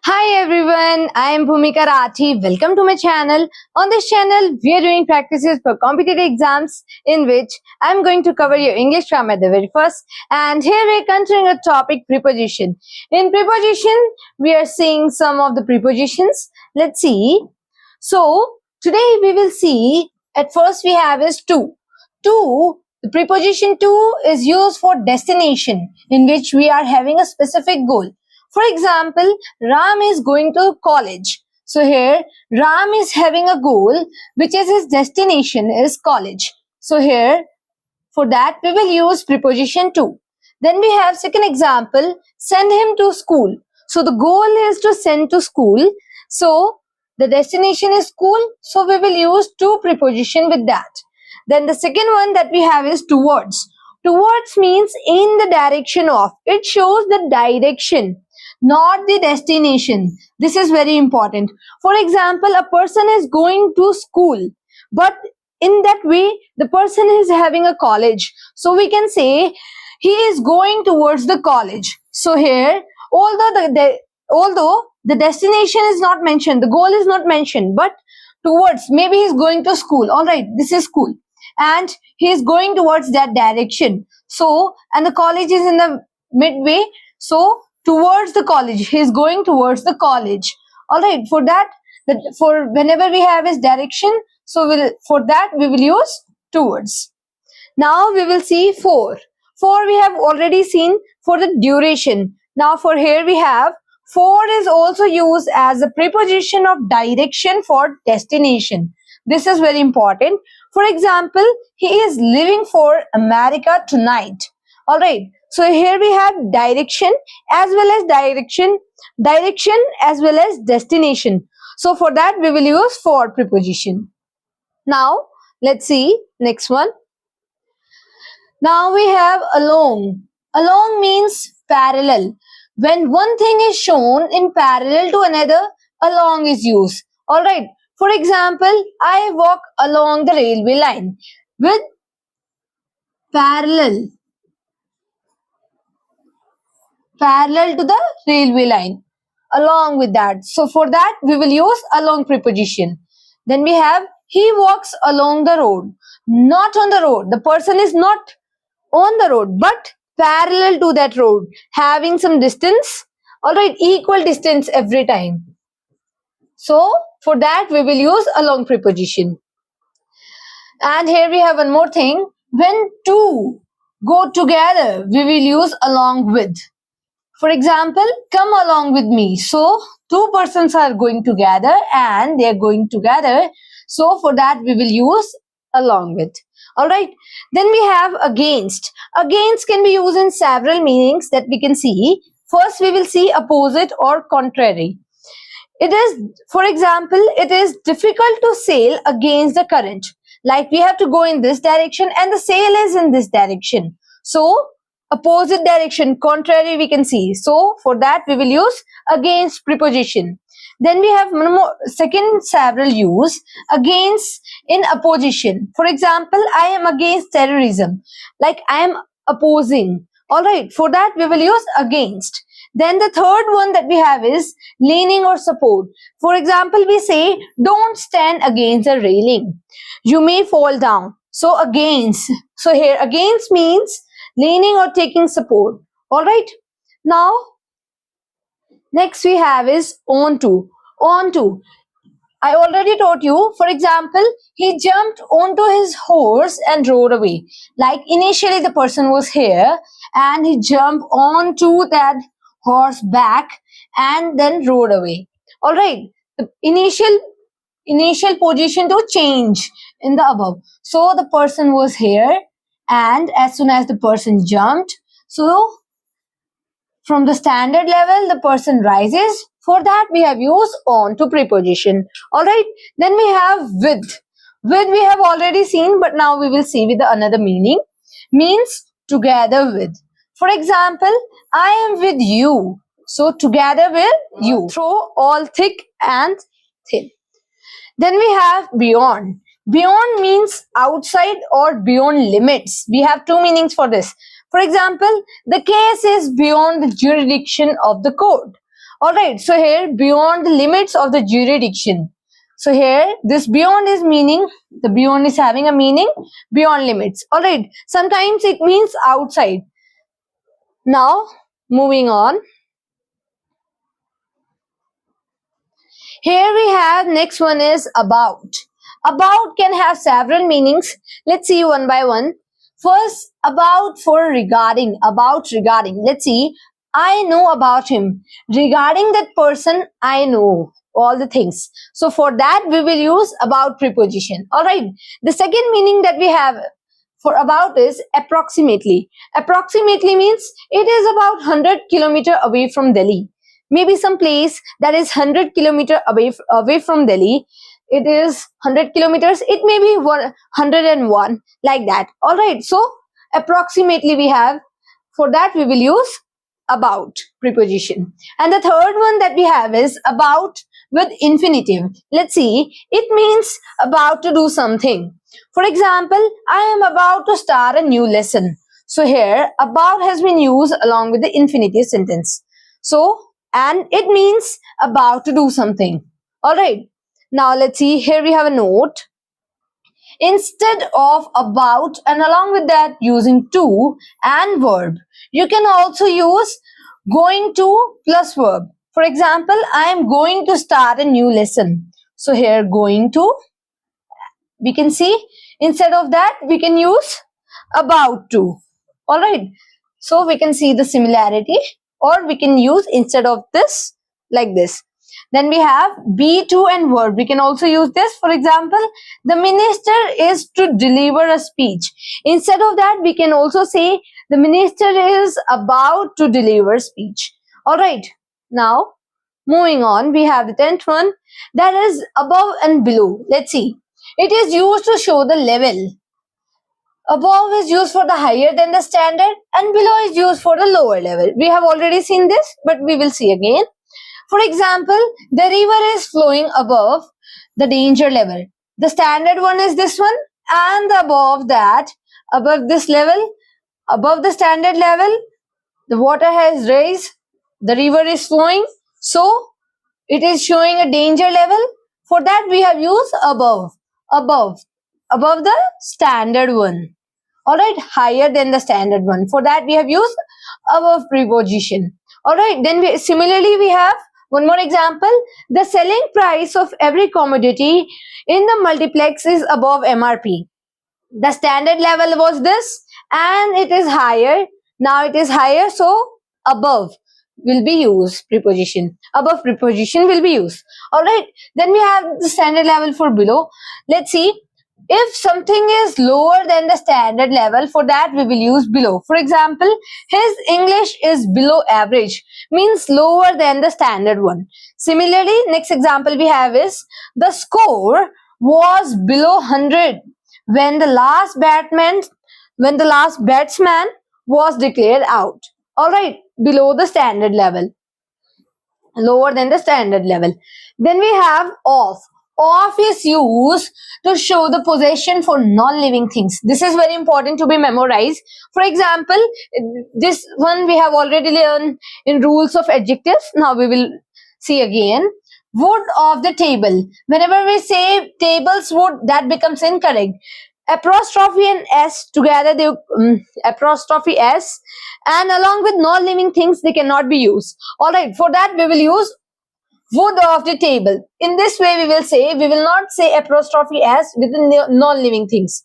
Hi everyone, I am Bhumika Rathi. Welcome to my channel. On this channel, we are doing practices for competitive exams in which I am going to cover your English grammar at the very first. And here we are continuing a topic, preposition. In preposition, we are seeing some of the prepositions. Let's see. So, today we will see, at first we have is to. To, the preposition to is used for destination in which we are having a specific goal. For example, Ram is going to college. So here, Ram is having a goal, which is his destination is college. So here, for that, we will use preposition to. Then we have second example, send him to school. So the goal is to send to school. So the destination is school. So we will use to preposition with that. Then the second one that we have is towards. Towards means in the direction of. It shows the direction, not the destination. This is very important. For example, a person is going to school, but in that way, the person is having a college. So we can say he is going towards the college. So here, although the destination is not mentioned, the goal is not mentioned, but towards, maybe he is going to school. All right, this is school. And he is going towards that direction. So, and the college is in the midway. So, towards the college, he is going towards the college. All right, for that, for whenever we have his direction, so for that we will use towards. Now we will see for. For we have already seen for the duration. Now for here we have for is also used as a preposition of direction for destination. This is very important. For example, he is leaving for America tonight. All right. So here we have direction as well as direction as well as destination. So for that we will use for preposition. Now let's see next one. Now we have along. Along means parallel. When one thing is shown in parallel to another, along is used. All right. For example, I walk along the railway line with parallel to the railway line, along with that. So for that we will use along preposition. Then we have he walks along the road, not on the road. The person is not on the road but parallel to that road, having some distance. All right, equal distance every time. So for that we will use along preposition. And here we have one more thing. When two go together, we will use along with. For example, come along with me. So two persons are going together and they are going together. So for that we will use along with. All right. Then we have against. Against can be used in several meanings that we can see. First we will see opposite or contrary. It is, for example, it is difficult to sail against the current. Like we have to go in this direction and the sail is in this direction. So opposite direction, contrary we can see. So for that we will use against preposition. Then we have one more, second several use against in opposition. For example, I am against terrorism. Like I am opposing. All right, for that we will use against. Then the third one that we have is leaning or support. For example, we say don't stand against the railing. You may fall down. So against. So here against means leaning or taking support. All right. Now, next we have is on to. On to. I already taught you, for example, he jumped onto his horse and rode away. Like initially the person was here and he jumped onto that horse back and then rode away. All right. The initial position to change in the above. So the person was here and as soon as the person jumped, so from the standard level, the person rises. For that, we have used on to preposition. All right. Then we have with. With we have already seen, but now we will see with another meaning. Means together with. For example, I am with you. So together with you. Through all thick and thin. Then we have beyond. Beyond means outside or beyond limits. We have two meanings for this. For example, the case is beyond the jurisdiction of the court. All right, so here beyond the limits of the jurisdiction. So here this beyond is meaning, the beyond is having a meaning beyond limits. All right, sometimes it means outside. Now moving on. Here we have next one is about. About can have several meanings. Let's see one by one. First, about for regarding. About regarding. Let's see. I know about him. Regarding that person, I know all the things. So for that, we will use about preposition. All right. The second meaning that we have for about is approximately. Approximately means it is about 100 kilometers away from Delhi. Maybe some place that is 100 kilometers away from Delhi. It is 100 kilometers. It may be 101, like that. All right. So approximately we have, for that we will use about preposition. And the third one that we have is about with infinitive. Let's see. It means about to do something. For example, I am about to start a new lesson. So here about has been used along with the infinitive sentence. So, and it means about to do something. All right. Now let's see. Here we have a note. Instead of about and along with that using to and verb, you can also use going to plus verb. For example, I am going to start a new lesson. So here going to, we can see instead of that we can use about to. All right. So we can see the similarity, or we can use instead of this like this. Then we have be to and verb. We can also use this. For example, the minister is to deliver a speech. Instead of that, we can also say the minister is about to deliver a speech. All right. Now, moving on, we have the 10th one, that is above and below. Let's see. It is used to show the level. Above is used for the higher than the standard, and below is used for the lower level. We have already seen this, but we will see again. For example, the river is flowing above the danger level. The standard one is this one, and above that, above this level, above the standard level, the water has raised, the river is flowing, so it is showing a danger level. For that we have used above the standard one. All right, higher than the standard one. For that we have used above preposition. All right, then similarly we have one more example. The selling price of every commodity in the multiplex is above MRP. The standard level was this, and it is higher. Now it is higher, so above will be used preposition. Above preposition will be used. All right. Then we have the standard level for below. Let's see. If something is lower than the standard level, for that we will use below. For example, his English is below average, means lower than the standard one. Similarly, next example we have is the score was below 100 when the last batsman was declared out. All right, below the standard level, lower than the standard level. Then we have of. Of is used to show the possession for non-living things. This is very important to be memorized. For example, this one we have already learned in rules of adjectives. Now we will see again. Wood of the table. Whenever we say tables wood, that becomes incorrect. Apostrophe and s together, they apostrophe s, and along with non-living things they cannot be used. All right, for that we will use wood of the table. In this way we will not say apostrophe s with the non-living things.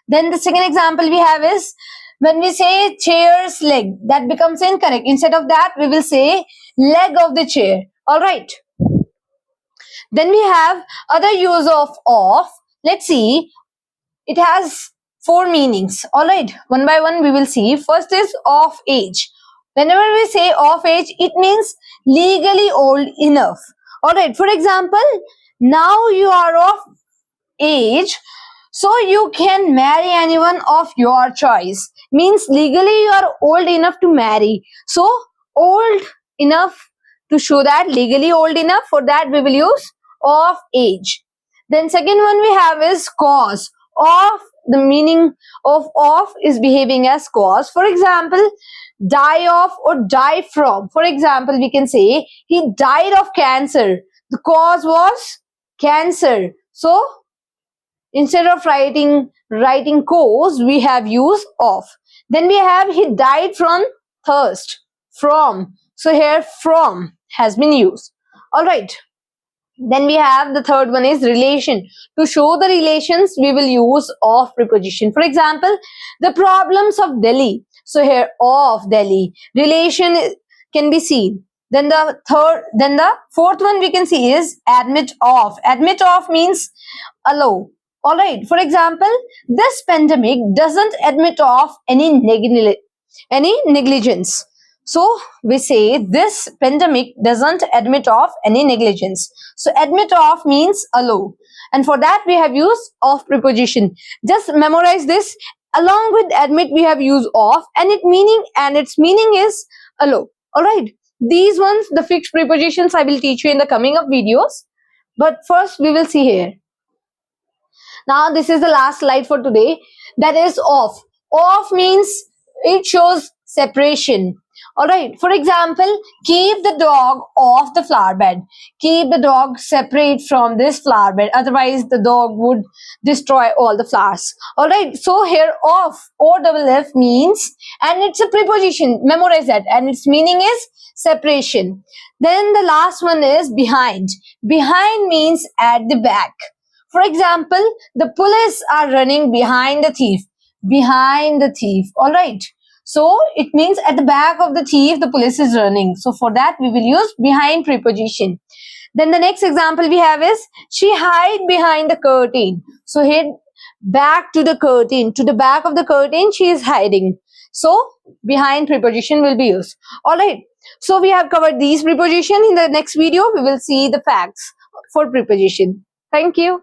Then the second example we have is when we say chair's leg, that becomes incorrect. Instead of that we will say leg of the chair. All right. Then we have other use of. Let's see. It has 4 meanings. All right. One by one we will see. First is of age. Whenever we say of age, it means legally old enough. All right. For example, now you are of age, so you can marry anyone of your choice. Means legally you are old enough to marry. So old enough, to show that legally old enough, for that we will use of age. Then second one we have is cause. Of the meaning of is behaving as cause. For example, die of or die from. For example, we can say he died of cancer. The cause was cancer. So instead of writing cause, we have used of. Then we have he died from thirst. From. So here from has been used. All right. Then we have the third one is relation. To show the relations, we will use of preposition. For example, the problems of Delhi. So here of Delhi. Relation can be seen. Then the fourth one we can see is admit of. Admit of means allow. All right. For example, this pandemic doesn't admit of any negligence. So we say this pandemic doesn't admit of any negligence. So admit of means allow. And for that we have used of preposition. Just memorize this. Along with admit we have used of, and its meaning is allow. All right. These ones, the fixed prepositions, I will teach you in the coming up videos. But first we will see here. Now this is the last slide for today. That is of. Of means it shows separation. Alright, for example, keep the dog off the flower bed. Keep the dog separate from this flower bed. Otherwise, the dog would destroy all the flowers. Alright, so here off, O-double-F means, and it's a preposition. Memorize that. And its meaning is separation. Then the last one is behind. Behind means at the back. For example, the police are running behind the thief. Behind the thief. Alright. So it means at the back of the thief, the police is running. So for that, we will use behind preposition. Then the next example we have is she hide behind the curtain. So here, back to the curtain. To the back of the curtain, she is hiding. So behind preposition will be used. Alright. So we have covered these prepositions. In the next video, we will see the facts for preposition. Thank you.